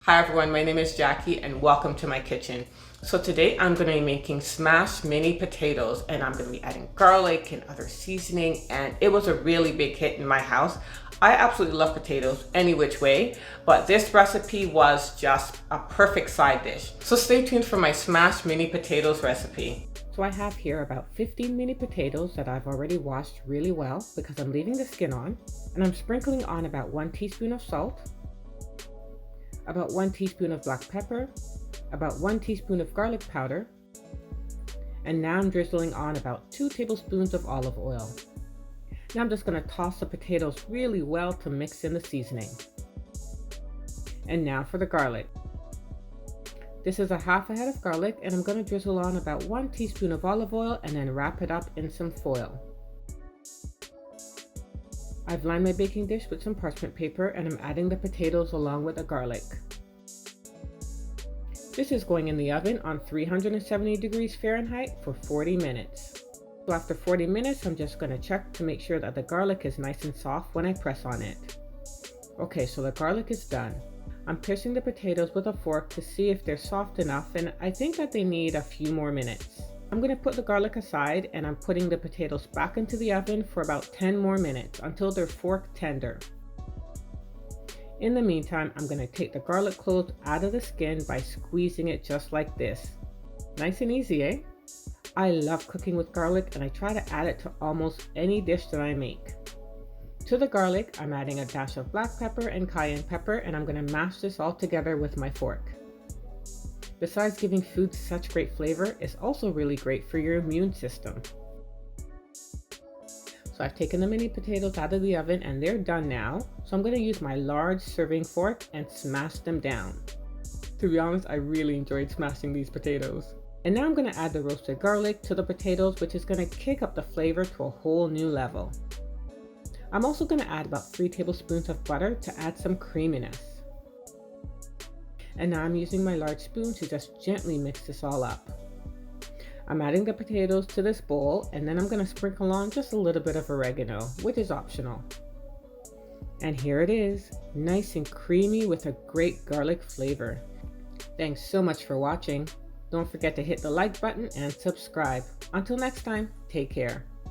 Hi everyone, my name is Jackie and welcome to my kitchen. So today I'm going to be making smashed mini potatoes and I'm going to be adding garlic and other seasoning, and it was a really big hit in my house. I absolutely love potatoes any which way, but this recipe was just a perfect side dish. So stay tuned for my smashed mini potatoes recipe. So I have here about 15 mini potatoes that I've already washed really well because I'm leaving the skin on, and I'm sprinkling on about 1 teaspoon of salt, about 1 teaspoon of black pepper, about 1 teaspoon of garlic powder, and now I'm drizzling on about 2 tablespoons of olive oil. Now I'm just going to toss the potatoes really well to mix in the seasoning. And now for the garlic. This is a half a head of garlic, and I'm going to drizzle on about 1 teaspoon of olive oil and then wrap it up in some foil. I've lined my baking dish with some parchment paper and I'm adding the potatoes along with the garlic. This is going in the oven on 370 degrees Fahrenheit for 40 minutes. So after 40 minutes, I'm just going to check to make sure that the garlic is nice and soft when I press on it. Okay, so the garlic is done. I'm piercing the potatoes with a fork to see if they're soft enough, and I think that they need a few more minutes. I'm going to put the garlic aside and I'm putting the potatoes back into the oven for about 10 more minutes until they're fork tender. In the meantime, I'm going to take the garlic cloves out of the skin by squeezing it just like this. Nice and easy, eh? I love cooking with garlic and I try to add it to almost any dish that I make. To the garlic, I'm adding a dash of black pepper and cayenne pepper, and I'm going to mash this all together with my fork. Besides giving food such great flavor, it's also really great for your immune system. So I've taken the mini potatoes out of the oven and they're done now. So I'm going to use my large serving fork and smash them down. To be honest, I really enjoyed smashing these potatoes. And now I'm going to add the roasted garlic to the potatoes, which is going to kick up the flavor to a whole new level. I'm also going to add about 3 tablespoons of butter to add some creaminess. And now I'm using my large spoon to just gently mix this all up. I'm adding the potatoes to this bowl, and then I'm going to sprinkle on just a little bit of oregano, which is optional. And here it is, nice and creamy with a great garlic flavor. Thanks so much for watching. Don't forget to hit the like button and subscribe. Until next time, take care.